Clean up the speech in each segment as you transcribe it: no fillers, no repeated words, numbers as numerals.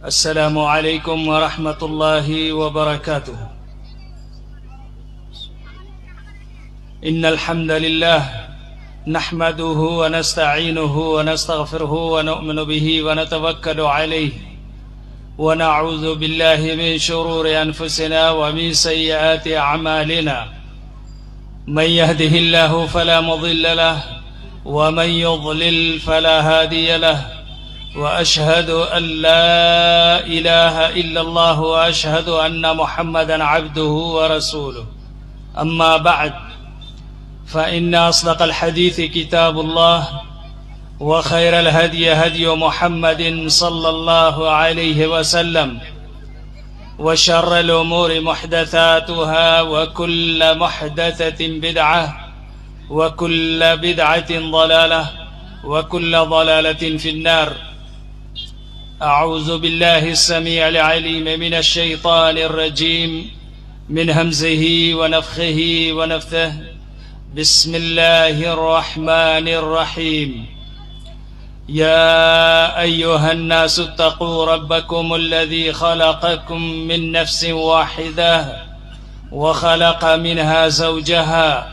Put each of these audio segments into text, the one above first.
السلام عليكم ورحمة الله وبركاته. إن الحمد لله نحمده ونستعينه ونستغفره ونؤمن به ونتوكل عليه ونعوذ بالله من شرور أنفسنا ومن سيئات أعمالنا. من يهده الله فلا مضل له ومن يضلل فلا هادي له، وأشهد أن لا إله إلا الله وأشهد أن محمدا عبده ورسوله. أما بعد، فإن أصدق الحديث كتاب الله، وخير الهدي هدي محمد صلى الله عليه وسلم، وشر الأمور محدثاتها، وكل محدثة بدعة، وكل بدعة ضلالة، وكل ضلالة في النار. أعوذ بالله السميع العليم من الشيطان الرجيم، من همزه ونفخه ونفثه. بسم الله الرحمن الرحيم. يا أيها الناس اتقوا ربكم الذي خلقكم من نفس واحدة وخلق منها زوجها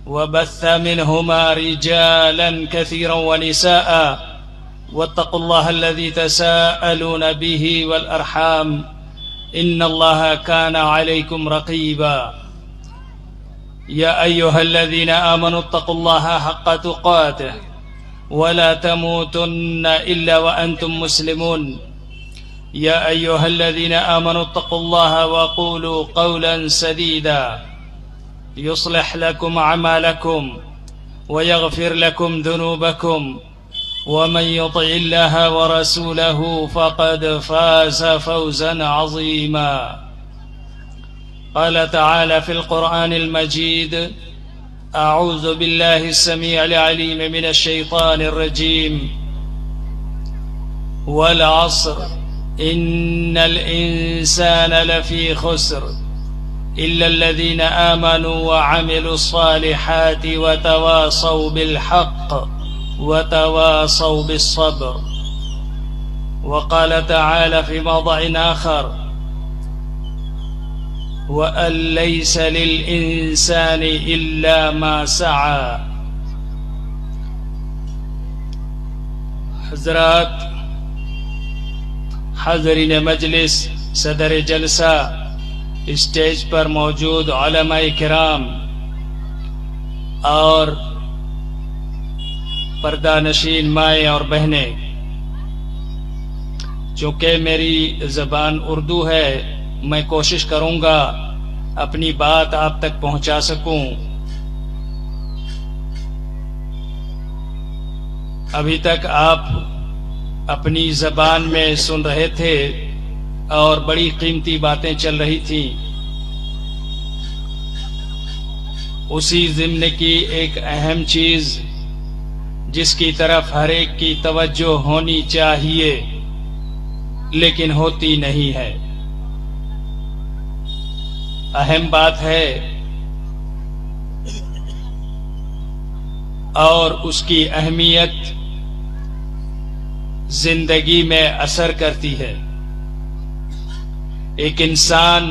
وبث منهما رجالا كثيرا ونساء، واتقوا الله الذي تساءلون به والأرحام، إن الله كان عليكم رقيبا. يا أيها الذين آمنوا اتقوا الله حق تقاته ولا تموتن إلا وأنتم مسلمون. يا أيها الذين آمنوا اتقوا الله وقولوا قولا سديدا يصلح لكم أعمالكم ويغفر لكم ذنوبكم، ومن يطع الله ورسوله فقد فاز فوزا عظيما. قال تعالى في القرآن المجيد: أعوذ بالله السميع العليم من الشيطان الرجيم. والعصر إن الإنسان لفي خسر إلا الذين آمنوا وعملوا الصالحات وتواصوا بالحق وتواصوا بالصبر. وقال تعالى في موضع آخر: وأن ليس للإنسان إلا ما سعى. حضرات، حاضرین مجلس، صدر جلسہ، اسٹیج پر موجود علماء کرام اور پردہ نشین مائیں اور بہنیں، چونکہ میری زبان اردو ہے، میں کوشش کروں گا اپنی بات آپ تک پہنچا سکوں. ابھی تک آپ اپنی زبان میں سن رہے تھے اور بڑی قیمتی باتیں چل رہی تھیں. اسی ضمن کی ایک اہم چیز جس کی طرف ہر ایک کی توجہ ہونی چاہیے لیکن ہوتی نہیں ہے، اہم بات ہے اور اس کی اہمیت زندگی میں اثر کرتی ہے. ایک انسان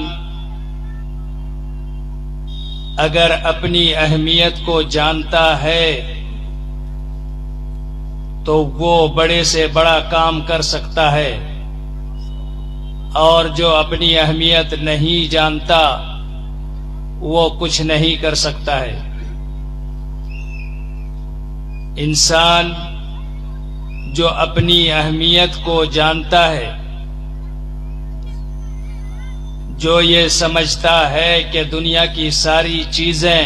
اگر اپنی اہمیت کو جانتا ہے تو وہ بڑے سے بڑا کام کر سکتا ہے، اور جو اپنی اہمیت نہیں جانتا وہ کچھ نہیں کر سکتا ہے. انسان جو اپنی اہمیت کو جانتا ہے، جو یہ سمجھتا ہے کہ دنیا کی ساری چیزیں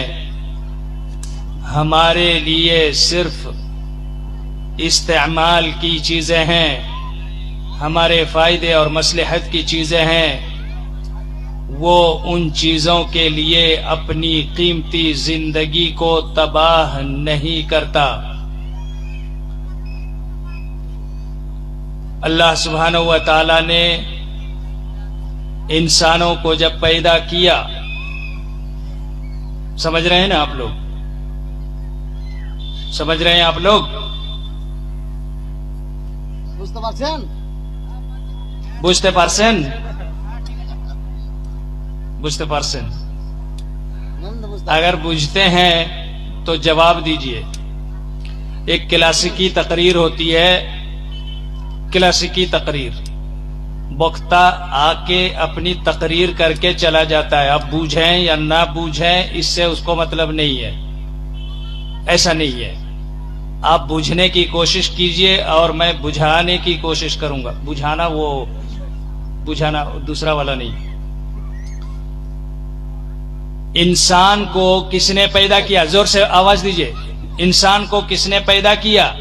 ہمارے لیے صرف استعمال کی چیزیں ہیں، ہمارے فائدے اور مصلحت کی چیزیں ہیں، وہ ان چیزوں کے لیے اپنی قیمتی زندگی کو تباہ نہیں کرتا. اللہ سبحانہ و تعالی نے انسانوں کو جب پیدا کیا، سمجھ رہے ہیں نا آپ لوگ؟ سمجھ رہے ہیں آپ لوگ؟ বুঝতে পারছেন? বুঝতে পারছেন? اگر بوجھتے ہیں تو جواب دیجئے. ایک کلاسیکی تقریر ہوتی ہے، کلاسیکی تقریر، وقتا آ کے اپنی تقریر کر کے چلا جاتا ہے. اب بوجھیں یا نہ بوجھیں اس سے اس کو مطلب نہیں ہے. ایسا نہیں ہے. آپ بوجھنے کی کوشش کیجئے اور میں بجھانے کی کوشش کروں گا. بجھانا وہ بجھانا دوسرا والا نہیں. انسان کو کس نے پیدا کیا؟ زور سے آواز دیجئے. انسان کو کس نے پیدا کیا؟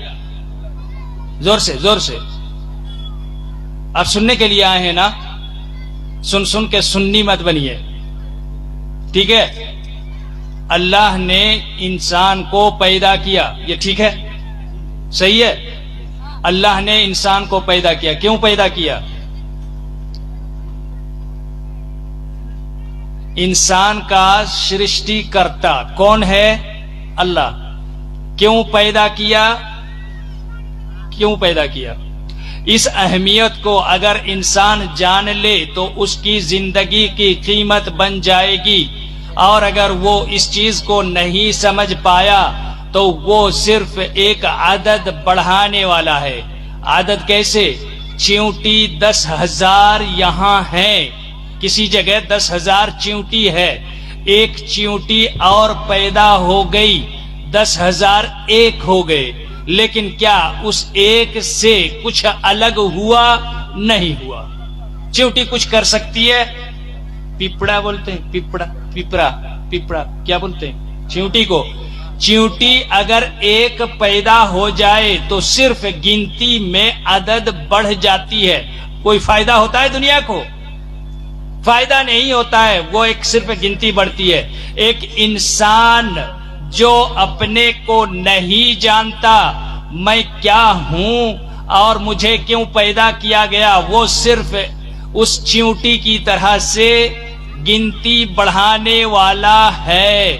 زور سے زور سے. آپ سننے کے لیے آئے ہیں نا؟ سن سن کے سنی مت بنیے، ٹھیک ہے؟ اللہ نے انسان کو پیدا کیا، یہ ٹھیک ہے؟ صحیح ہے؟ اللہ نے انسان کو پیدا کیا. کیوں پیدا کیا؟ انسان کا سرشٹی کرتا کون ہے؟ اللہ. کیوں پیدا کیا؟ کیوں پیدا کیا؟ اس اہمیت کو اگر انسان جان لے تو اس کی زندگی کی قیمت بن جائے گی، اور اگر وہ اس چیز کو نہیں سمجھ پایا تو وہ صرف ایک عدد بڑھانے والا ہے. عدد کیسے؟ چیونٹی 10,000 یہاں ہیں، کسی جگہ 10,000 چیونٹی ہے، ایک چیونٹی اور پیدا ہو گئی، 10,001 ہو گئے. لیکن کیا اس ایک سے کچھ الگ ہوا؟ نہیں ہوا. چیونٹی کچھ کر سکتی ہے؟ پیپڑا بولتے ہیں، پیپڑا پیپرا پیپڑا کیا بولتے ہیں چیونٹی کو؟ چیونٹی اگر ایک پیدا ہو جائے تو صرف گنتی میں عدد بڑھ جاتی ہے. کوئی فائدہ ہوتا ہے دنیا کو؟ فائدہ نہیں ہوتا ہے، وہ ایک صرف گنتی بڑھتی ہے. ایک انسان جو اپنے کو نہیں جانتا میں کیا ہوں اور مجھے کیوں پیدا کیا گیا، وہ صرف اس چیونٹی کی طرح سے گنتی بڑھانے والا ہے.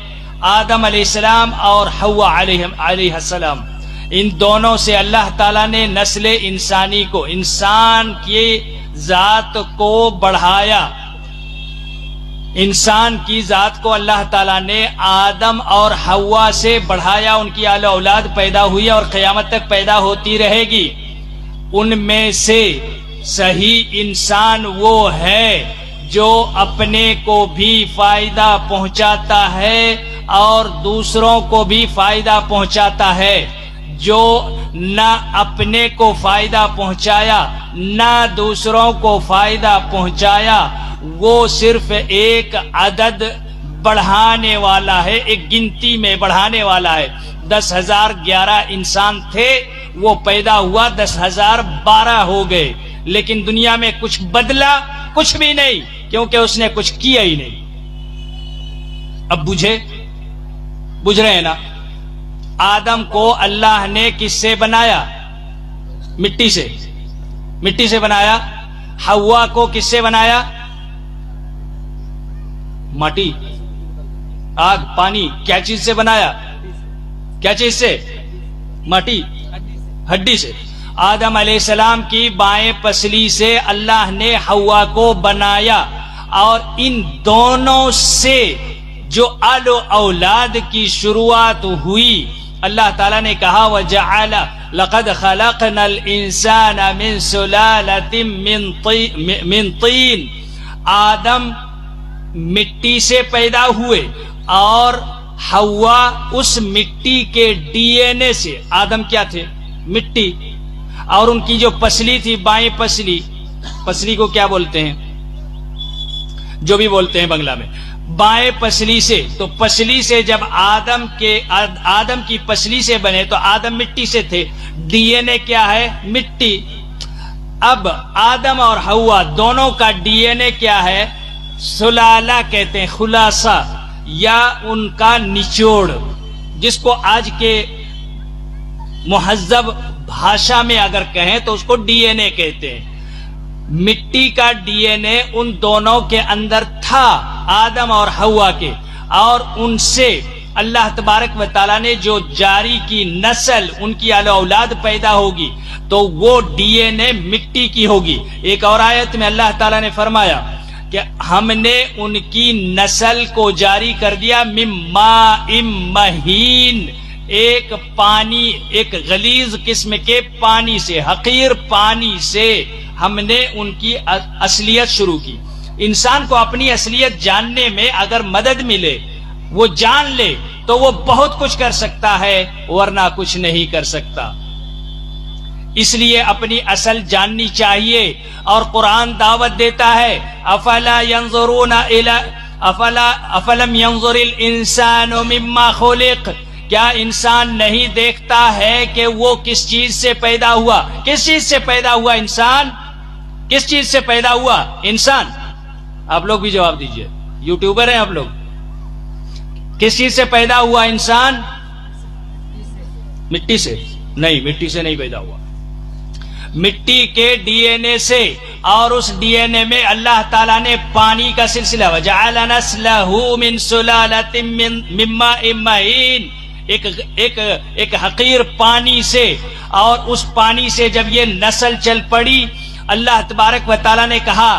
آدم علیہ السلام اور حوا علیہ السلام، ان دونوں سے اللہ تعالیٰ نے نسل انسانی کو، انسان کی ذات کو بڑھایا. انسان کی ذات کو اللہ تعالیٰ نے آدم اور حوا سے بڑھایا. ان کی اعلی اولاد پیدا ہوئی اور قیامت تک پیدا ہوتی رہے گی. ان میں سے صحیح انسان وہ ہے جو اپنے کو بھی فائدہ پہنچاتا ہے اور دوسروں کو بھی فائدہ پہنچاتا ہے. جو نہ اپنے کو فائدہ پہنچایا نہ دوسروں کو فائدہ پہنچایا، وہ صرف ایک عدد بڑھانے والا ہے، ایک گنتی میں بڑھانے والا ہے. 10,011 انسان تھے، وہ پیدا ہوا 10,012 ہو گئے. لیکن دنیا میں کچھ بدلا؟ کچھ بھی نہیں، کیونکہ اس نے کچھ کیا ہی نہیں. اب بجھ رہے ہیں نا؟ آدم کو اللہ نے کس سے بنایا؟ مٹی سے. مٹی سے بنایا. حوا کو کس سے بنایا؟ مٹی، آگ، پانی. کیا چیز سے بنایا؟ کیا چیز سے؟ مٹی، ہڈی سے. آدم علیہ السلام کی بائیں پسلی سے اللہ نے حوا کو بنایا، اور ان دونوں سے جو اولاد کی شروعات ہوئی، اللہ تعالیٰ نے کہا وَجَعَلَ لَقَدْ خَلَقْنَا الْإِنسَانَ مِنْ سُلَالَةٍ مِنْ طِينٍ. آدم مٹی سے پیدا ہوئے اور حوا اس مٹی کے ڈی این اے سے. آدم کیا تھے؟ مٹی. اور ان کی جو پسلی تھی بائیں پسلی، پسلی کو کیا بولتے ہیں؟ جو بھی بولتے ہیں بنگلہ میں، بائیں پسلی سے. تو پسلی سے جب آدم کی پسلی سے بنے تو آدم مٹی سے تھے. ڈی این اے کیا ہے؟ مٹی. اب آدم اور حوا دونوں کا ڈی این اے کیا ہے؟ سلالہ کہتے ہیں، خلاصہ یا ان کا نچوڑ، جس کو آج کے مہذب بھاشا میں اگر کہیں تو اس کو ڈی این اے کہتے ہیں. مٹی کا ڈی این اے ان دونوں کے اندر تھا، آدم اور حوا کے، اور ان سے اللہ تبارک و تعالیٰ نے جو جاری کی نسل ان کی اولاد پیدا ہوگی تو وہ ڈی این اے مٹی کی ہوگی. ایک اور آیت میں اللہ تعالیٰ نے فرمایا کہ ہم نے ان کی نسل کو جاری کر دیا من ماء مہین، ایک پانی، ایک غلیظ قسم کے پانی سے، حقیر پانی سے ہم نے ان کی اصلیت شروع کی. انسان کو اپنی اصلیت جاننے میں اگر مدد ملے، وہ جان لے تو وہ بہت کچھ کر سکتا ہے، ورنہ کچھ نہیں کر سکتا. اس لیے اپنی اصل جاننی چاہیے، اور قرآن دعوت دیتا ہے افلا ينظرون افلم ينظر الانسان مما خلق، کیا انسان نہیں دیکھتا ہے کہ وہ کس چیز سے پیدا ہوا؟ کس چیز سے پیدا ہوا انسان؟ کس چیز سے پیدا ہوا انسان؟ آپ لوگ بھی جواب دیجئے، یوٹیوبر ہیں آپ لوگ. کس چیز سے پیدا ہوا انسان؟ مٹی سے نہیں، مٹی سے نہیں پیدا ہوا، مٹی کے ڈی این اے سے. اور اس ڈی این اے میں اللہ تعالیٰ نے پانی کا سلسلہ وجعل نسلہ من سلالۃ من ماء مہین، ایک حقیر پانی سے. اور اس پانی سے جب یہ نسل چل پڑی، اللہ تبارک و تعالیٰ نے کہا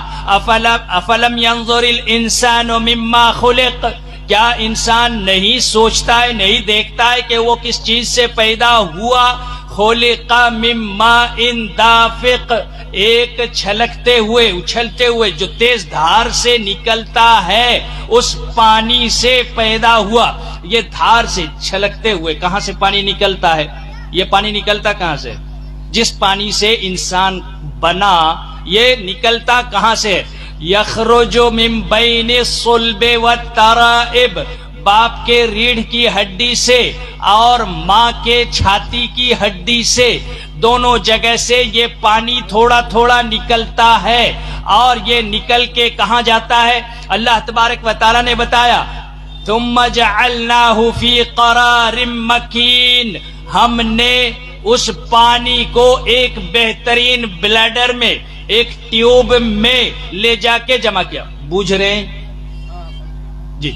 افلم ينظر الانسان مما خلق، کیا انسان نہیں سوچتا ہے، نہیں دیکھتا ہے کہ وہ کس چیز سے پیدا ہوا؟ خلق من ماء دافق، ایک چھلکتے ہوئے، اچھلتے ہوئے، جو تیز دھار سے نکلتا ہے، اس پانی سے پیدا ہوا. یہ دھار سے چھلکتے ہوئے کہاں سے پانی نکلتا ہے؟ یہ پانی نکلتا کہاں سے؟ جس پانی سے انسان بنا، یہ نکلتا کہاں سے؟ یخرج من بین الصلب والترائب، باپ کے ریڑھ کی ہڈی سے اور ماں کے چھاتی کی ہڈی سے، دونوں جگہ سے یہ پانی تھوڑا تھوڑا نکلتا ہے. اور یہ نکل کے کہاں جاتا ہے؟ اللہ تبارک و تعالیٰ نے بتایا ثم جعلناہ فی قرار مکین، ہم نے اس پانی کو ایک بہترین بلیڈر میں، ایک ٹیوب میں لے جا کے جمع کیا. بوجھ رہے ہیں جی؟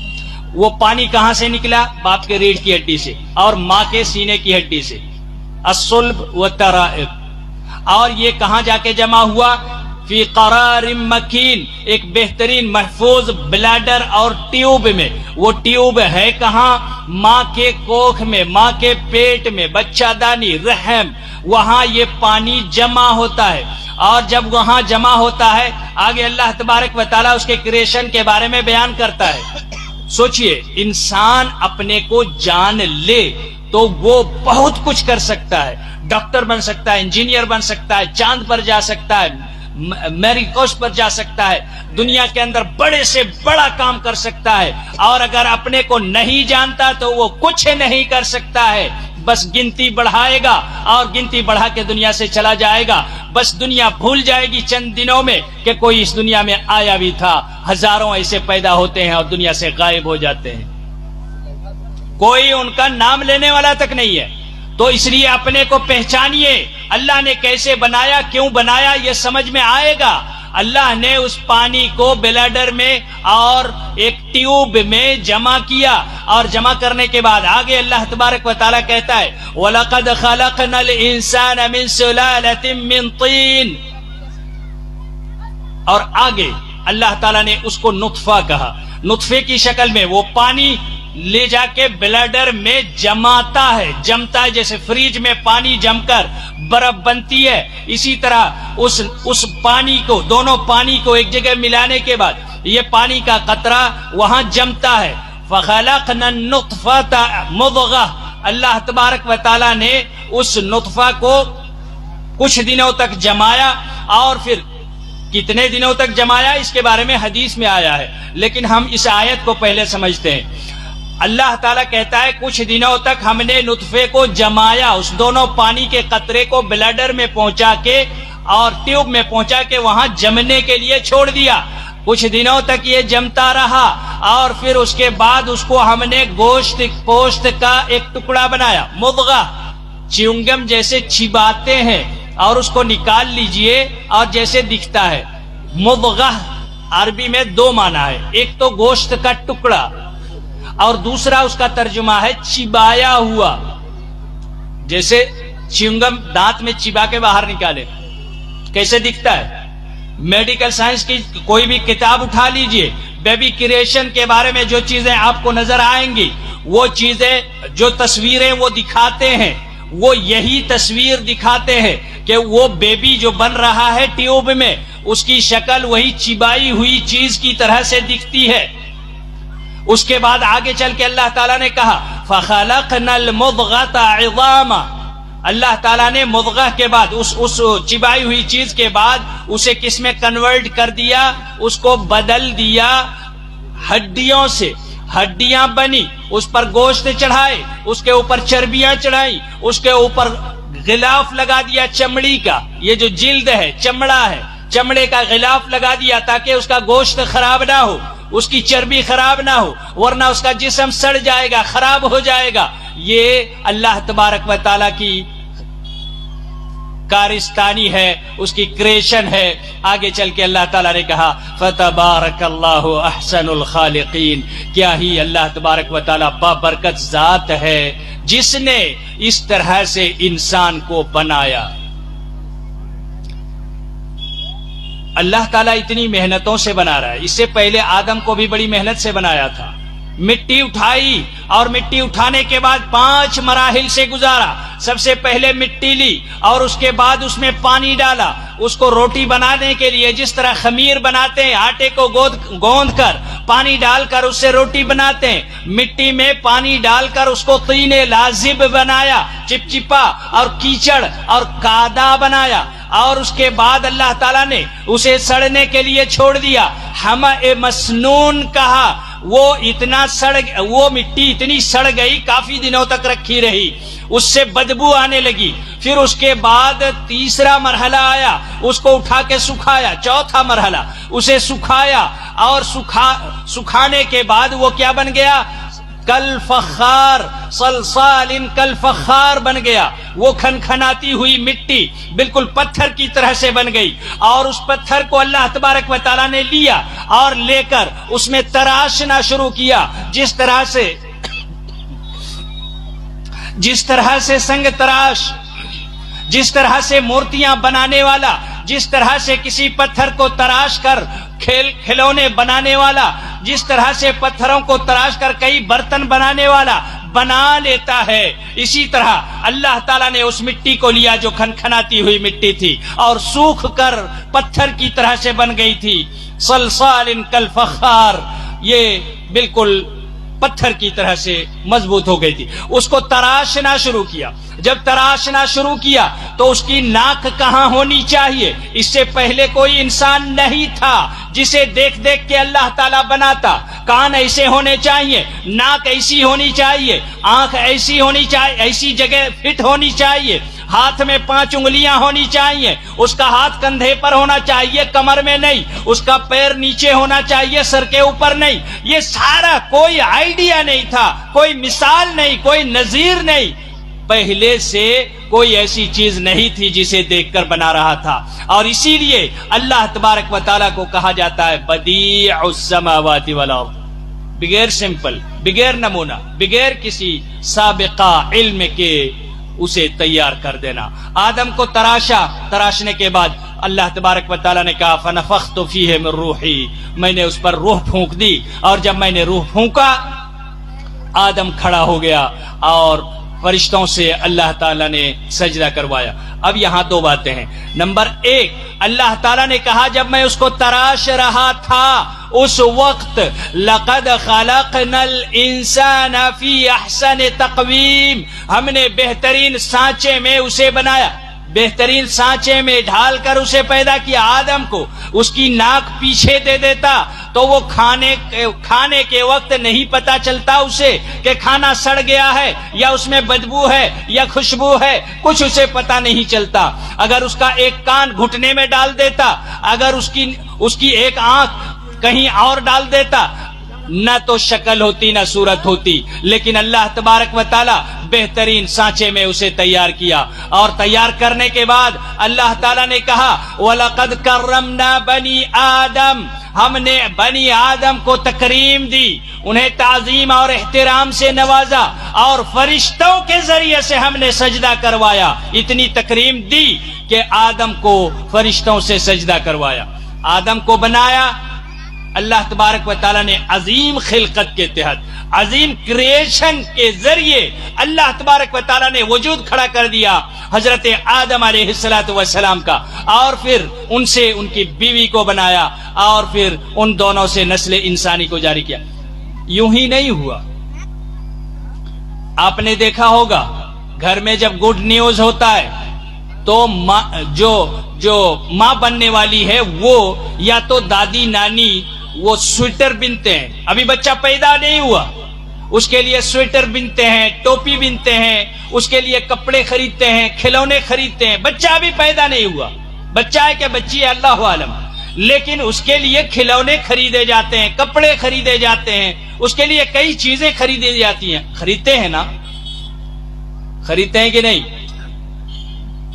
وہ پانی کہاں سے نکلا؟ باپ کے ریڑھ کی ہڈی سے اور ماں کے سینے کی ہڈی سے، الصلب والترائب. اور یہ کہاں جا کے جمع ہوا؟ فی قرار مکین، ایک بہترین محفوظ بلیڈر اور ٹیوب میں. وہ ٹیوب ہے کہاں؟ ماں کے کوکھ میں، ماں کے پیٹ میں، بچہ دانی، رحم، وہاں یہ پانی جمع ہوتا ہے. اور جب وہاں جمع ہوتا ہے، آگے اللہ تبارک و تعالیٰ اس کے کریشن کے بارے میں بیان کرتا ہے. سوچئے، انسان اپنے کو جان لے تو وہ بہت کچھ کر سکتا ہے. ڈاکٹر بن سکتا ہے، انجینئر بن سکتا ہے، چاند پر جا سکتا ہے، میری کوس پر جا سکتا ہے، دنیا کے اندر بڑے سے بڑا کام کر سکتا ہے. اور اگر اپنے کو نہیں جانتا تو وہ کچھ نہیں کر سکتا ہے، بس گنتی بڑھائے گا اور گنتی بڑھا کے دنیا سے چلا جائے گا. بس دنیا بھول جائے گی چند دنوں میں کہ کوئی اس دنیا میں آیا بھی تھا. ہزاروں ایسے پیدا ہوتے ہیں اور دنیا سے غائب ہو جاتے ہیں، کوئی ان کا نام لینے والا تک نہیں ہے. تو اس لیے اپنے کو پہچانیے، اللہ نے کیسے بنایا، کیوں بنایا، یہ سمجھ میں آئے گا. اللہ نے اس پانی کو بلیڈر میں اور ایک ٹیوب میں جمع کیا، اور جمع کرنے کے بعد آگے اللہ تبارک و تعالیٰ کہتا ہے وَلَقَدْ خَلَقْنَا الْإِنسَانَ مِنْ سُلَالَةٍ مِنْ طِينٍ. اور آگے اللہ تعالیٰ نے اس کو نطفہ کہا. نطفے کی شکل میں وہ پانی لے جا کے بلیڈر میں جماتا ہے، جمتا ہے، جیسے فریج میں پانی جم کر برف بنتی ہے. اسی طرح اس پانی کو، دونوں پانی کو ایک جگہ ملانے کے بعد یہ پانی کا قطرہ وہاں جمتا ہے. فَخَلَقْنَا النُّطْفَةَ مُضْغَةً، اللہ تبارک و تعالیٰ نے اس نطفہ کو کچھ دنوں تک جمایا. اور پھر کتنے دنوں تک جمایا اس کے بارے میں حدیث میں آیا ہے، لیکن ہم اس آیت کو پہلے سمجھتے ہیں. اللہ تعالیٰ کہتا ہے کچھ دنوں تک ہم نے نطفے کو جمایا، اس دونوں پانی کے قطرے کو بلیڈر میں پہنچا کے اور ٹیوب میں پہنچا کے وہاں جمنے کے لیے چھوڑ دیا. کچھ دنوں تک یہ جمتا رہا، اور پھر اس کے بعد اس کو ہم نے گوشت کا ایک ٹکڑا بنایا. مضغہ، چیونگم جیسے چباتے ہیں اور اس کو نکال لیجئے اور جیسے دکھتا ہے. مضغہ عربی میں دو معنی ہے، ایک تو گوشت کا ٹکڑا اور دوسرا اس کا ترجمہ ہے چبایا ہوا، جیسے چنگم دانت میں چبا کے باہر نکالے کیسے دکھتا ہے۔ میڈیکل سائنس کی کوئی بھی کتاب اٹھا لیجئے، بیبی کریشن کے بارے میں جو چیزیں آپ کو نظر آئیں گی، وہ چیزیں جو تصویریں وہ دکھاتے ہیں، وہ یہی تصویر دکھاتے ہیں کہ وہ بیبی جو بن رہا ہے ٹیوب میں، اس کی شکل وہی چبائی ہوئی چیز کی طرح سے دکھتی ہے۔ اس کے بعد آگے چل کے اللہ تعالیٰ نے کہا فَخَلَقْنَا الْمُضْغَةَ عِظَامًا، اللہ تعالیٰ نے مضغہ کے بعد اس چبائی ہوئی چیز کے بعد اسے کس میں کنورٹ کر دیا، اس کو بدل دیا ہڈیوں سے، ہڈیاں بنی، اس پر گوشت چڑھائے، اس کے اوپر چربیاں چڑھائی، اس کے اوپر غلاف لگا دیا چمڑی کا، یہ جو جلد ہے چمڑا ہے، چمڑے کا غلاف لگا دیا تاکہ اس کا گوشت خراب نہ ہو، اس کی چربی خراب نہ ہو، ورنہ اس کا جسم سڑ جائے گا، خراب ہو جائے گا۔ یہ اللہ تبارک و تعالیٰ کی کارستانی ہے، اس کی کریشن ہے۔ آگے چل کے اللہ تعالیٰ نے کہا فَتَبَارَكَ اللَّهُ أَحْسَنُ الْخَالِقِينَ، کیا ہی اللہ تبارک و تعالیٰ بابرکت ذات ہے جس نے اس طرح سے انسان کو بنایا۔ اللہ تعالیٰ اتنی محنتوں سے بنا رہا ہے، اس سے پہلے آدم کو بھی بڑی محنت سے بنایا تھا، مٹی اٹھائی اور مٹی اٹھانے کے بعد 5 مراحل سے گزارا۔ سب سے پہلے مٹی لی اور اس کے بعد اس میں پانی ڈالا، اس کو روٹی بنانے کے لیے جس طرح خمیر بناتے ہیں، آٹے کو گوندھ کر پانی ڈال کر اس سے روٹی بناتے ہیں، مٹی میں پانی ڈال کر اس کو طین لازب بنایا، چپچپا اور کیچڑ اور کادا بنایا، اور اس کے بعد اللہ تعالیٰ نے اسے سڑنے کے لیے چھوڑ دیا، حمأ مسنون کہا۔ وہ مٹی اتنی سڑ گئی، کافی دنوں تک رکھی رہی، اس سے بدبو آنے لگی۔ پھر اس کے بعد تیسرا مرحلہ آیا، اس کو اٹھا کے سکھایا، چوتھا مرحلہ اسے سکھایا، اور سکھانے کے بعد وہ کیا بن گیا؟ کل فخار، صلصال کل فخار بن گیا۔ وہ کھنکھناتی ہوئی مٹی بالکل پتھر کی طرح سے بن گئی، اور اس پتھر کو اللہ تبارک و تعالیٰ نے لیا اور لے کر اس میں تراشنا شروع کیا، جس طرح سے سنگ تراش، جس طرح سے مورتیاں بنانے والا، جس طرح سے کسی پتھر کو تراش کر کھلونے بنانے والا، جس طرح سے پتھروں کو تراش کر کئی برتن بنانے والا بنا لیتا ہے، اسی طرح اللہ تعالیٰ نے اس مٹی کو لیا جو کھنکھناتی ہوئی مٹی تھی اور سوکھ کر پتھر کی طرح سے بن گئی تھی، صلصال کالفخار، یہ بالکل پتھر کی طرح سے مضبوط ہو گئی تھی۔ اس کو تراشنا شروع کیا، جب تراشنا شروع کیا تو اس کی ناک کہاں ہونی چاہیے؟ اس سے پہلے کوئی انسان نہیں تھا جسے دیکھ دیکھ کے اللہ تعالیٰ بناتا۔ کان ایسے ہونے چاہیے، ناک ایسی ہونی چاہیے، آنکھ ایسی ہونی چاہیے، ایسی جگہ فٹ ہونی چاہیے، ہاتھ میں 5 انگلیاں ہونی چاہیے، اس کا ہاتھ کندھے پر ہونا چاہیے، کمر میں نہیں، اس کا پیر نیچے ہونا چاہیے، سر کے اوپر نہیں۔ یہ سارا کوئی آئیڈیا نہیں تھا، کوئی مثال نہیں، کوئی نظیر نہیں، پہلے سے کوئی ایسی چیز نہیں تھی جسے دیکھ کر بنا رہا تھا۔ اور اسی لیے اللہ تبارک و تعالیٰ کو کہا جاتا ہے بدیع السماوات والارض، بغیر سمپل، بغیر نمونہ، بغیر کسی سابقہ علم کے اسے تیار کر دینا۔ آدم کو تراشنے کے بعد اللہ تبارک و تعالیٰ نے کہا فنفخت فیہ من روحی، میں نے اس پر روح پھونک دی، اور جب میں نے روح پھونکا آدم کھڑا ہو گیا اور فرشتوں سے اللہ تعالیٰ نے سجدہ کروایا۔ اب یہاں 2 باتیں ہیں۔ نمبر 1، اللہ تعالیٰ نے کہا جب میں اس کو تراش رہا تھا اس وقت لقد خلقنا الانسان فی احسن تقویم، ہم نے بہترین سانچے میں اسے بنایا، بہترین سانچے میں ڈھال کر اسے پیدا کیا۔ آدم کو اس کی ناک پیچھے دے دیتا تو وہ کھانے کے وقت نہیں پتا چلتا اسے کہ کھانا سڑ گیا ہے یا اس میں بدبو ہے یا خوشبو ہے، کچھ اسے پتا نہیں چلتا۔ اگر اس کا ایک کان گھٹنے میں ڈال دیتا، اگر اس کی ایک آنکھ کہیں اور ڈال دیتا، نہ تو شکل ہوتی نہ صورت ہوتی، لیکن اللہ تبارک و تعالی بہترین سانچے میں اسے تیار کیا، اور تیار کرنے کے بعد اللہ تعالی نے کہا وَلَقَدْ كَرَّمْنَا بَنِي آدَمَ، ہم نے بنی آدم کو تکریم دی، انہیں تعظیم اور احترام سے نوازا اور فرشتوں کے ذریعے سے ہم نے سجدہ کروایا. اتنی تکریم دی کہ آدم کو فرشتوں سے سجدہ کروایا. آدم کو بنایا اللہ تبارک و تعالیٰ نے عظیم خلقت کے تحت, عظیم کریشن کے ذریعے اللہ تبارک و تعالیٰ نے وجود کھڑا کر دیا حضرت آدم علیہ السلام کا, اور پھر ان سے ان کی بیوی کو بنایا, اور پھر ان دونوں سے نسل انسانی کو جاری کیا. یوں ہی نہیں ہوا. آپ نے دیکھا ہوگا گھر میں جب گڈ نیوز ہوتا ہے تو جو ماں بننے والی ہے وہ یا تو دادی نانی وہ سویٹر بنتے ہیں. ابھی بچہ پیدا نہیں ہوا, اس کے لیے سویٹر بنتے ہیں, ٹوپی بنتے ہیں, اس کے لیے کپڑے خریدتے ہیں, کھلونے خریدتے ہیں. بچہ ابھی پیدا نہیں ہوا, بچہ ہے کہ بچی ہے اللہ عالم, لیکن اس کے لیے کھلونے خریدے جاتے ہیں, کپڑے خریدے جاتے ہیں, اس کے لیے کئی چیزیں خریدی جاتی ہیں. خریدتے ہیں نا, خریدتے ہیں کہ نہیں,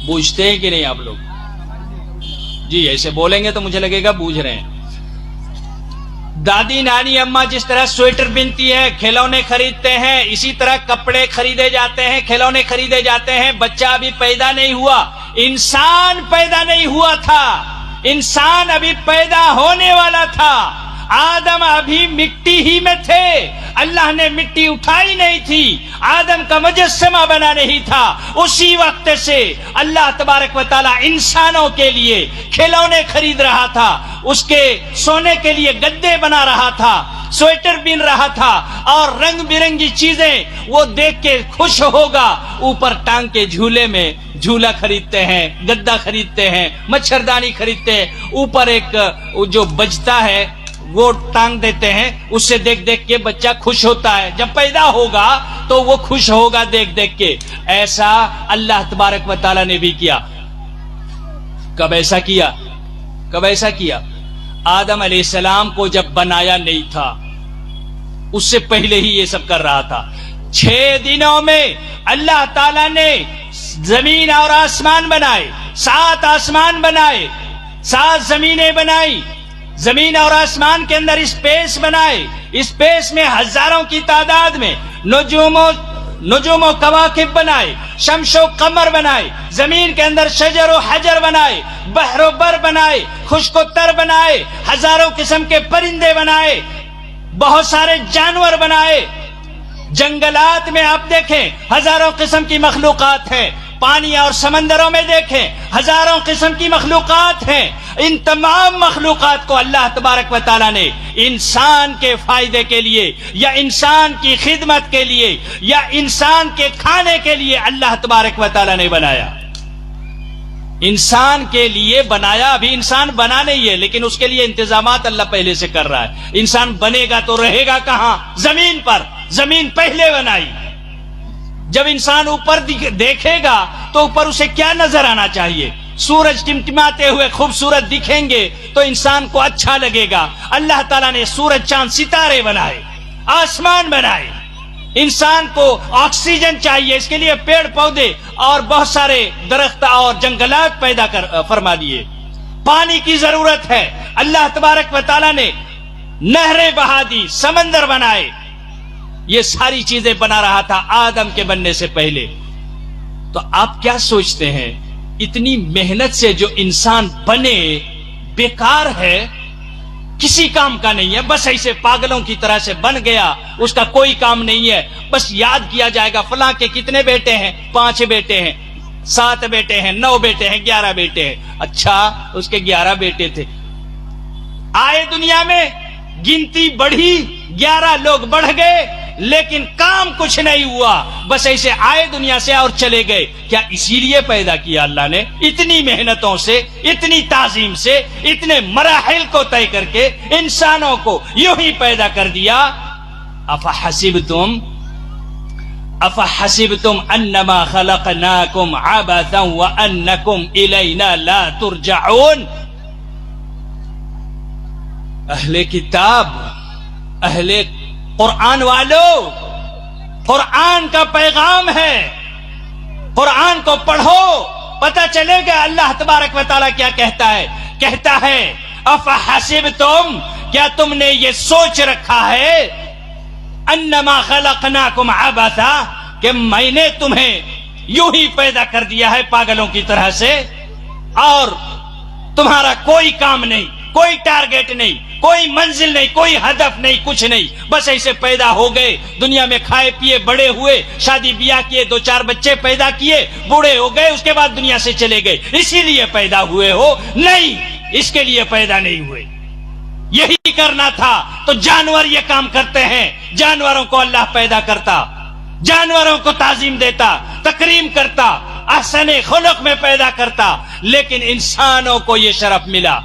بوجھتے ہیں کہ نہیں آپ لوگ؟ جی ایسے بولیں گے تو مجھے لگے گا بوجھ رہے ہیں. دادی نانی اماں جس طرح سویٹر بنتی ہے, کھلونے خریدتے ہیں, اسی طرح کپڑے خریدے جاتے ہیں, کھلونے خریدے جاتے ہیں. بچہ ابھی پیدا نہیں ہوا, انسان پیدا نہیں ہوا تھا, انسان ابھی پیدا ہونے والا تھا. آدم ابھی مٹی ہی میں تھے, اللہ نے مٹی اٹھائی نہیں تھی, آدم کا مجسمہ بنا نہیں تھا. اسی وقت سے اللہ تبارک و تعالی انسانوں کے لیے کھلونے خرید رہا تھا, اس کے سونے کے لیے گدے بنا رہا تھا, سویٹر بن رہا تھا, اور رنگ برنگی چیزیں وہ دیکھ کے خوش ہوگا. اوپر ٹانگ کے جھولے میں جھولا خریدتے ہیں, گدا خریدتے ہیں, مچھردانی خریدتے ہیں, اوپر ایک جو بجتا ہے وہ ٹانگ دیتے ہیں, اس سے دیکھ دیکھ کے بچہ خوش ہوتا ہے. جب پیدا ہوگا تو وہ خوش ہوگا دیکھ دیکھ کے. ایسا اللہ تبارک و تعالیٰ نے بھی کیا. کب ایسا کیا؟ کب ایسا کیا؟ آدم علیہ السلام کو جب بنایا نہیں تھا, اس سے پہلے ہی یہ سب کر رہا تھا. 6 دنوں میں اللہ تعالیٰ نے زمین اور آسمان بنائے, 7 آسمان بنائے, 7 زمینیں بنائی, زمین اور آسمان کے اندر اسپیس بنائے, اسپیس میں ہزاروں کی تعداد میں نجوم و کواکب بنائے, شمس و قمر بنائے, زمین کے اندر شجر و حجر بنائے, بحر و بر بنائے, خشک و تر بنائے, ہزاروں قسم کے پرندے بنائے, بہت سارے جانور بنائے. جنگلات میں آپ دیکھیں ہزاروں قسم کی مخلوقات ہیں, پانی اور سمندروں میں دیکھیں ہزاروں قسم کی مخلوقات ہیں. ان تمام مخلوقات کو اللہ تبارک و تعالیٰ نے انسان کے فائدے کے لیے یا انسان کی خدمت کے لیے یا انسان کے کھانے کے لیے اللہ تبارک و تعالیٰ نے بنایا. انسان کے لیے بنایا. ابھی انسان بنا نہیں ہے, لیکن اس کے لیے انتظامات اللہ پہلے سے کر رہا ہے. انسان بنے گا تو رہے گا کہاں؟ زمین پر. زمین پہلے بنائی. جب انسان اوپر دیکھے گا تو اوپر اسے کیا نظر آنا چاہیے؟ سورج ٹمٹماتے ہوئے خوبصورت دکھیں گے تو انسان کو اچھا لگے گا. اللہ تعالیٰ نے سورج چاند ستارے بنائے, آسمان بنائے. انسان کو آکسیجن چاہیے, اس کے لیے پیڑ پودے اور بہت سارے درخت اور جنگلات پیدا فرما دیے. پانی کی ضرورت ہے, اللہ تبارک و تعالیٰ نے نہریں بہا دی, سمندر بنائے. یہ ساری چیزیں بنا رہا تھا آدم کے بننے سے پہلے. تو آپ کیا سوچتے ہیں اتنی محنت سے جو انسان بنے بیکار ہے, کسی کام کا نہیں ہے, بس ایسے پاگلوں کی طرح سے بن گیا, اس کا کوئی کام نہیں ہے, بس یاد کیا جائے گا فلاں کے کتنے بیٹے ہیں, 5 بیٹے ہیں, 7 بیٹے ہیں, 9 بیٹے ہیں, 11 بیٹے ہیں. اچھا اس کے 11 بیٹے تھے, آئے دنیا میں, گنتی بڑھی, 11 لوگ بڑھ گئے, لیکن کام کچھ نہیں ہوا, بس ایسے آئے دنیا سے اور چلے گئے. کیا اسی لیے پیدا کیا اللہ نے؟ اتنی محنتوں سے, اتنی تعظیم سے, اتنے مراحل کو طے کر کے انسانوں کو یوں ہی پیدا کر دیا. افحسبتم انما خلقناکم عبثا وانکم الینا لا ترجعون. اہل کتاب, اہل قرآن والو, قرآن کا پیغام ہے, قرآن کو پڑھو, پتہ چلے گا اللہ تبارک و تعالیٰ کیا کہتا ہے. کہتا ہے افحسبتم, کیا تم نے یہ سوچ رکھا ہے انما خلقناکم عبثا کہ میں نے تمہیں یوں ہی پیدا کر دیا ہے پاگلوں کی طرح سے، اور تمہارا کوئی کام نہیں، کوئی ٹارگٹ نہیں، کوئی منزل نہیں، کوئی ہدف نہیں، کچھ نہیں، بس ایسے پیدا ہو گئے، دنیا میں کھائے پیے بڑے ہوئے، شادی بیاہ کیے، 2-4 بچے پیدا کیے، بوڑھے ہو گئے، اس کے بعد دنیا سے چلے گئے، اسی لیے پیدا ہوئے ہو؟ نہیں، اس کے لیے پیدا نہیں ہوئے۔ یہی کرنا تھا تو جانور یہ کام کرتے ہیں، جانوروں کو اللہ پیدا کرتا، جانوروں کو تعظیم دیتا، تکریم کرتا، احسن خلق میں پیدا کرتا، لیکن انسانوں کو یہ شرف ملا۔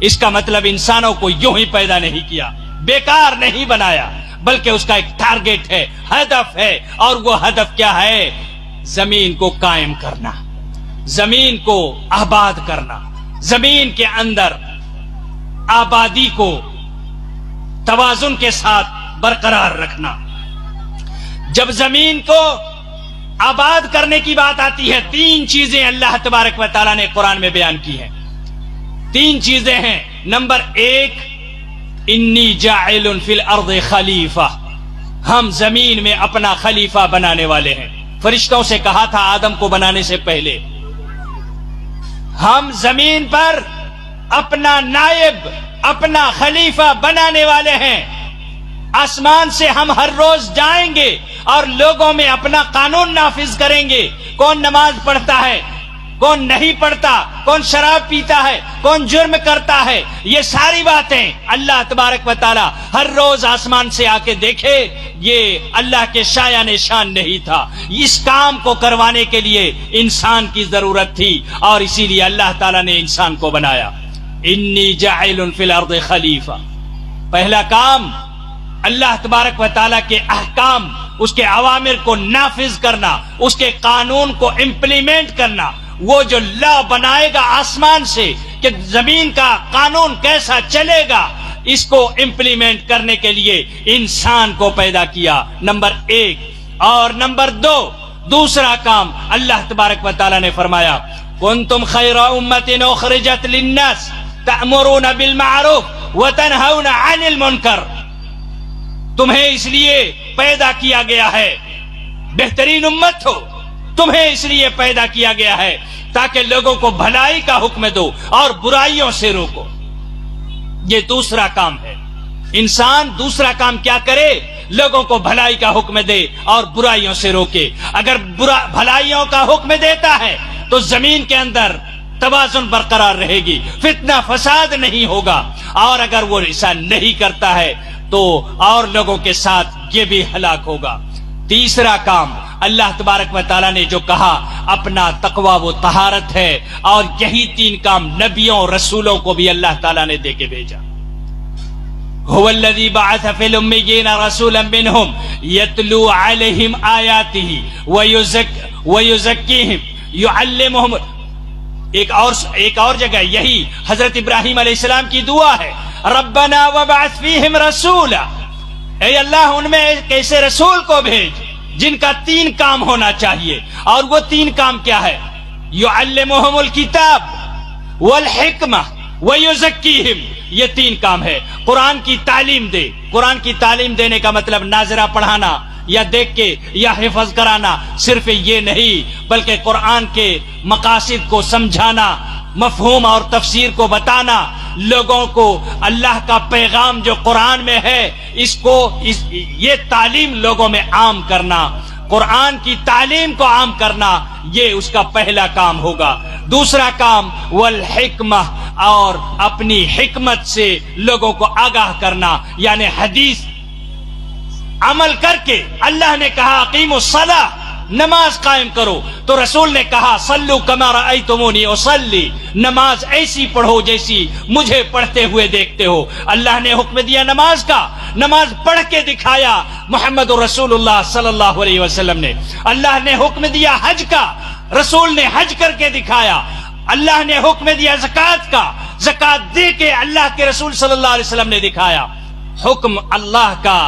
اس کا مطلب انسانوں کو یوں ہی پیدا نہیں کیا، بیکار نہیں بنایا، بلکہ اس کا ایک ٹارگٹ ہے، ہدف ہے، اور وہ ہدف کیا ہے؟ زمین کو قائم کرنا، زمین کو آباد کرنا، زمین کے اندر آبادی کو توازن کے ساتھ برقرار رکھنا۔ جب زمین کو آباد کرنے کی بات آتی ہے، 3 چیزیں اللہ تبارک و تعالیٰ نے قرآن میں بیان کی ہیں۔ 3 چیزیں ہیں۔ نمبر 1، انی جاعل فی الارض خلیفہ، ہم زمین میں اپنا خلیفہ بنانے والے ہیں۔ فرشتوں سے کہا تھا آدم کو بنانے سے پہلے، ہم زمین پر اپنا نائب، اپنا خلیفہ بنانے والے ہیں۔ آسمان سے ہم ہر روز جائیں گے اور لوگوں میں اپنا قانون نافذ کریں گے، کون نماز پڑھتا ہے، کون نہیں پڑھتا، کون شراب پیتا ہے، کون جرم کرتا ہے، یہ ساری باتیں اللہ تبارک و تعالی ہر روز آسمان سے آ کے دیکھے۔ یہ اللہ کے شایان شان نہیں تھا، اس کام کو کروانے کے لیے انسان کی ضرورت تھی، اور اسی لیے اللہ تعالی نے انسان کو بنایا۔ انی جاعل فی الارض خلیفہ، پہلا کام اللہ تبارک و تعالیٰ کے احکام، اس کے اوامر کو نافذ کرنا، اس کے قانون کو امپلیمنٹ کرنا۔ وہ جو لا بنائے گا آسمان سے کہ زمین کا قانون کیسا چلے گا، اس کو امپلیمنٹ کرنے کے لیے انسان کو پیدا کیا، نمبر 1۔ اور نمبر 2، دوسرا کام اللہ تبارک و تعالیٰ نے فرمایا، کنتم خیر امت اخرجت للناس تأمرون بالمعروف وتنہون عن المنکر، تمہیں اس لیے پیدا کیا گیا ہے، بہترین امت ہو، تمہیں اس لیے پیدا کیا گیا ہے تاکہ لوگوں کو بھلائی کا حکم دو اور برائیوں سے روکو۔ یہ دوسرا کام ہے۔ انسان دوسرا کام کیا کرے؟ لوگوں کو بھلائی کا حکم دے اور برائیوں سے روکے۔ اگر بھلائیوں کا حکم دیتا ہے تو زمین کے اندر توازن برقرار رہے گی، فتنہ فساد نہیں ہوگا، اور اگر وہ ایسا نہیں کرتا ہے تو اور لوگوں کے ساتھ یہ بھی ہلاک ہوگا۔ تیسرا کام اللہ تبارک و تعالیٰ نے جو کہا، اپنا تقوی و طہارت ہے، اور یہی 3 کام نبیوں اور رسولوں کو بھی اللہ تعالیٰ نے دے کے بھیجا۔ هو الذی بعث فی الامیین رسولا منہم یتلو علیہم آیاتہ ویزکیہم یعلمہم۔ ایک اور جگہ یہی حضرت ابراہیم علیہ السلام کی دعا ہے، ربنا وبعث فیہم رسولا، اے اللہ ان میں ایک ایسے رسول کو بھیج جن کا 3 کام ہونا چاہیے، اور وہ 3 کام کیا ہے؟ یعلمہم الکتاب والحکمہ ویزکیہم، یہ 3 کام ہے۔ قرآن کی تعلیم دے، قرآن کی تعلیم دینے کا مطلب ناظرہ پڑھانا یا دیکھ کے یا حفظ کرانا صرف یہ نہیں، بلکہ قرآن کے مقاصد کو سمجھانا، مفہوم اور تفسیر کو بتانا، لوگوں کو اللہ کا پیغام جو قرآن میں ہے یہ تعلیم لوگوں میں عام کرنا، قرآن کی تعلیم کو عام کرنا، یہ اس کا پہلا کام ہوگا۔ دوسرا کام والحکمہ، اور اپنی حکمت سے لوگوں کو آگاہ کرنا، یعنی حدیث عمل کر کے اللہ نے کہا اقیموا الصلاۃ، نماز قائم کرو، تو رسول نے کہا صلو کما رأیتمونی اصلی، نماز ایسی پڑھو جیسی مجھے پڑھتے ہوئے دیکھتے ہو۔ اللہ نے حکم دیا نماز کا، نماز پڑھ کے دکھایا محمد رسول اللہ صلی اللہ علیہ وسلم نے۔ اللہ نے حکم دیا حج کا، رسول نے حج کر کے دکھایا۔ اللہ نے حکم دیا زکوٰۃ کا، زکوٰۃ دے کے اللہ کے رسول صلی اللہ علیہ وسلم نے دکھایا۔ حکم اللہ کا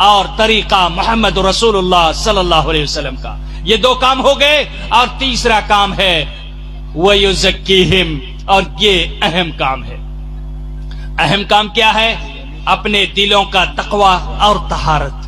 اور طریقہ محمد رسول اللہ صلی اللہ علیہ وسلم کا، یہ 2 کام ہو گئے۔ اور تیسرا کام ہے وَيُزَكِّيهِمْ، اور یہ اہم کام ہے۔ اہم کام کیا ہے؟ اپنے دلوں کا تقوی اور طہارت،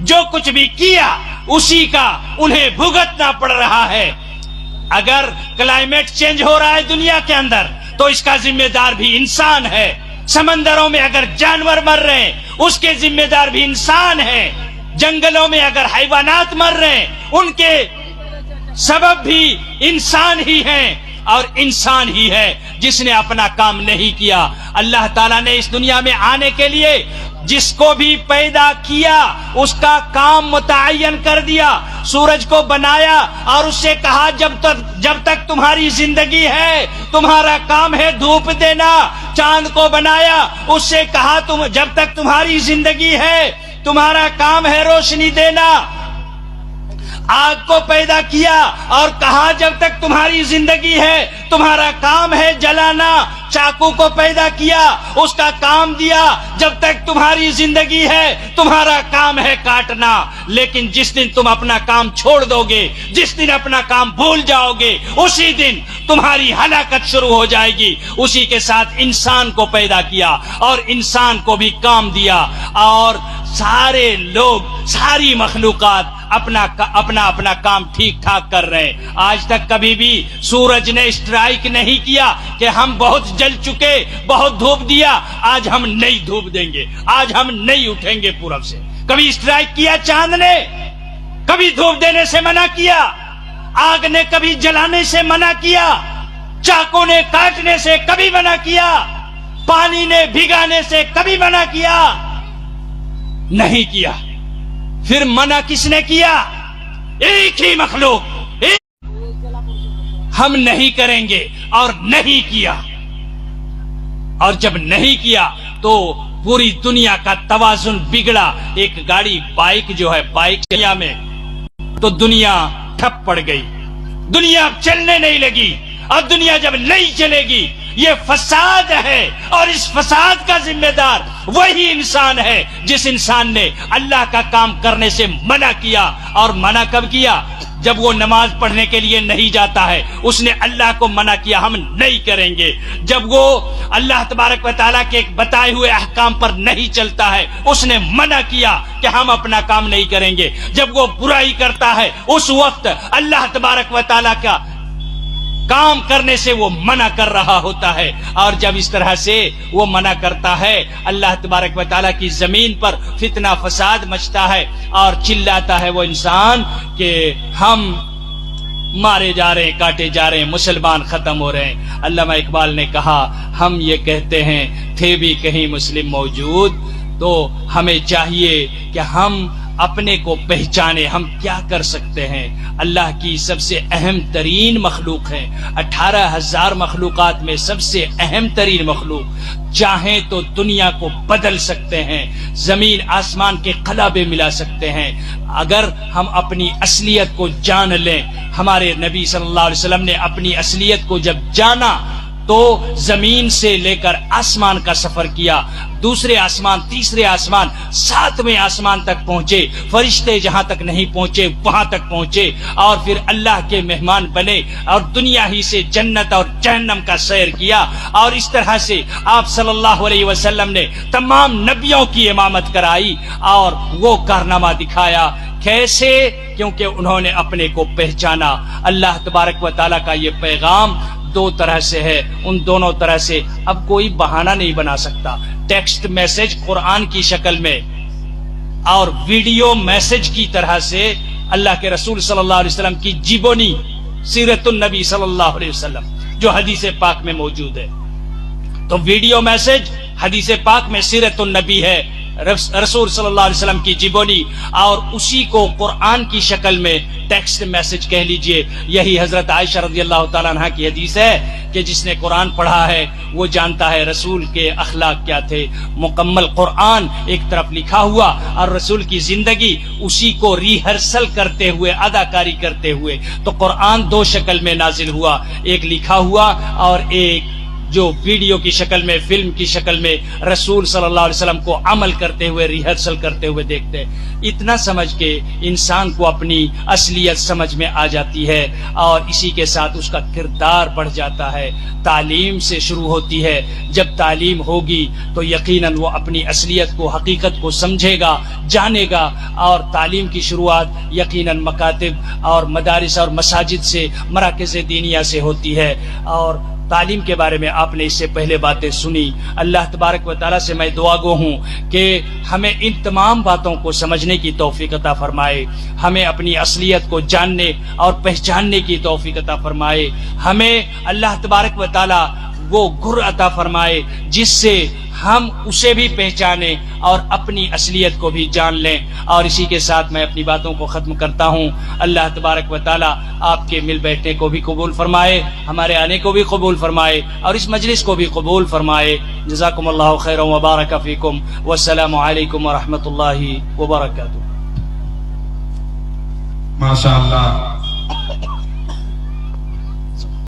جو کچھ بھی کیا اسی کا انہیں بھگتنا پڑ رہا ہے. اگر کلائمیٹ چینج ہو رہا ہے دنیا کے اندر تو اس کا ذمہ دار بھی انسان ہے. سمندروں میں اگر جانور مر رہے ہیں اس کے ذمہ دار بھی انسان ہے. جنگلوں میں اگر حیوانات مر رہے ہیں ان کے سبب بھی انسان ہی ہیں، اور انسان ہی ہے جس نے اپنا کام نہیں کیا. اللہ تعالیٰ نے اس دنیا میں آنے کے لیے جس کو بھی پیدا کیا اس کا کام متعین کر دیا. سورج کو بنایا اور اس سے کہا جب تک تمہاری زندگی ہے تمہارا کام ہے دھوپ دینا. چاند کو بنایا، اس سے کہا جب تک تمہاری زندگی ہے تمہارا کام ہے روشنی دینا. آگ کو پیدا کیا اور کہا جب تک تمہاری زندگی ہے تمہارا کام ہے جلانا. چاقو کو پیدا کیا، اس کا کام دیا جب تک تمہاری زندگی ہے تمہارا کام ہے کاٹنا. لیکن جس دن تم اپنا کام چھوڑ دو گے، جس دن اپنا کام بھول جاؤ گے، اسی دن تمہاری ہلاکت شروع ہو جائے گی. اسی کے ساتھ انسان کو پیدا کیا اور انسان کو بھی کام دیا، اور سارے لوگ، ساری مخلوقات اپنا کام ٹھیک ٹھاک کر رہے ہیں. آج تک کبھی بھی سورج نے اسٹرائک نہیں کیا کہ ہم بہت جل چکے، بہت دھوپ دیا، آج ہم نہیں دھوپ دیں گے، آج ہم نہیں اٹھیں گے پورب سے. کبھی اسٹرائک کیا چاند نے؟ کبھی دھوپ دینے سے منع کیا؟ آگ نے کبھی جلانے سے منع کیا؟ چاقو نے کاٹنے سے کبھی منع کیا؟ پانی نے بھگانے سے کبھی منع کیا؟ نہیں کیا. پھر منع کس نے کیا؟ ایک ہی مخلوق. ہم نہیں کریں گے اور نہیں کیا. اور جب نہیں کیا تو پوری دنیا کا توازن بگڑا. ایک گاڑی بائک جو ہے، بائک دنیا میں تو دنیا ٹھپ پڑ گئی، دنیا اب چلنے نہیں لگی. اور دنیا جب نہیں چلے گی یہ فساد ہے، اور اس فساد کا ذمہ دار وہی انسان ہے جس انسان نے اللہ کا کام کرنے سے منع کیا. اور منع کب کیا؟ جب وہ نماز پڑھنے کے لیے نہیں جاتا ہے اس نے اللہ کو منع کیا ہم نہیں کریں گے. جب وہ اللہ تبارک و تعالیٰ کے بتائے ہوئے احکام پر نہیں چلتا ہے اس نے منع کیا کہ ہم اپنا کام نہیں کریں گے. جب وہ برائی کرتا ہے اس وقت اللہ تبارک و تعالیٰ کا کام کرنے سے وہ منع کر رہا ہوتا ہے. اور جب اس طرح سے وہ منع کرتا ہے اللہ تبارک و تعالیٰ کی زمین پر فتنہ فساد مچتا ہے اور چلاتا ہے وہ انسان کہ ہم مارے جا رہے ہیں، کاٹے جا رہے ہیں، مسلمان ختم ہو رہے ہیں. علامہ اقبال نے کہا ہم یہ کہتے ہیں تھے بھی کہیں مسلم موجود، تو ہمیں چاہیے کہ ہم اپنے کو پہچانے. ہم کیا کر سکتے ہیں؟ اللہ کی سب سے اہم ترین مخلوق ہے، 18,000 مخلوقات میں سب سے اہم ترین مخلوق. چاہیں تو دنیا کو بدل سکتے ہیں، زمین آسمان کے قلابے ملا سکتے ہیں اگر ہم اپنی اصلیت کو جان لیں. ہمارے نبی صلی اللہ علیہ وسلم نے اپنی اصلیت کو جب جانا تو زمین سے لے کر آسمان کا سفر کیا، دوسرے آسمان، تیسرے آسمان، 7ویں آسمان تک پہنچے. فرشتے جہاں تک نہیں پہنچے وہاں تک پہنچے اور پھر اللہ کے مہمان بنے اور دنیا ہی سے جنت اور جہنم کا سیر کیا. اور اس طرح سے آپ صلی اللہ علیہ وسلم نے تمام نبیوں کی امامت کرائی اور وہ کارنامہ دکھایا. کیسے؟ کیونکہ انہوں نے اپنے کو پہچانا. اللہ تبارک و تعالیٰ کا یہ پیغام دو طرح سے ہے، ان دونوں طرح سے اب کوئی بہانہ نہیں بنا سکتا. ٹیکسٹ میسج قرآن کی شکل میں اور ویڈیو میسج کی طرح سے اللہ کے رسول صلی اللہ علیہ وسلم کی جیبونی سیرت النبی صلی اللہ علیہ وسلم جو حدیث پاک میں موجود ہے. تو ویڈیو میسج حدیث پاک میں سیرت النبی ہے، رسول صلی اللہ علیہ وسلم کی جیبونی، اور اسی کو قرآن کی شکل میں ٹیکسٹ میسج کہہ لیجئے. یہی حضرت عائشہ رضی اللہ تعالیٰ عنہ کی حدیث ہے کہ جس نے قرآن پڑھا ہے وہ جانتا ہے رسول کے اخلاق کیا تھے. مکمل قرآن ایک طرف لکھا ہوا اور رسول کی زندگی اسی کو ریہرسل کرتے ہوئے، اداکاری کرتے ہوئے. تو قرآن دو شکل میں نازل ہوا، ایک لکھا ہوا اور ایک جو ویڈیو کی شکل میں، فلم کی شکل میں رسول صلی اللہ علیہ وسلم کو عمل کرتے ہوئے، ریہرسل کرتے ہوئے دیکھتے ہیں۔ اتنا سمجھ کے انسان کو اپنی اصلیت سمجھ میں آ جاتی ہے اور اسی کے ساتھ اس کا کردار بڑھ جاتا ہے۔ تعلیم سے شروع ہوتی ہے، جب تعلیم ہوگی تو یقیناً وہ اپنی اصلیت کو، حقیقت کو سمجھے گا، جانے گا، اور تعلیم کی شروعات یقیناً مکاتب اور مدارس اور مساجد سے، مراکز دینیہ سے ہوتی ہے۔ اور تعلیم کے بارے میں آپ نے اس سے پہلے باتیں سنی۔ اللہ تبارک و تعالیٰ سے میں دعا گو ہوں کہ ہمیں ان تمام باتوں کو سمجھنے کی توفیق عطا فرمائے، ہمیں اپنی اصلیت کو جاننے اور پہچاننے کی توفیق عطا فرمائے، ہمیں اللہ تبارک و تعالیٰ وہ گر عطا فرمائے جس سے ہم اسے بھی پہچانیں اور اپنی اصلیت کو بھی جان لیں۔ اور اسی کے ساتھ میں اپنی باتوں کو ختم کرتا ہوں۔ اللہ تبارک و تعالیٰ آپ کے مل بیٹھنے کو بھی قبول فرمائے، ہمارے آنے کو بھی قبول فرمائے، اور اس مجلس کو بھی قبول فرمائے۔ جزاکم اللہ خیرا وبارک فیکم، والسلام علیکم ورحمۃ اللہ وبرکاتہ۔ ماشاء اللہ۔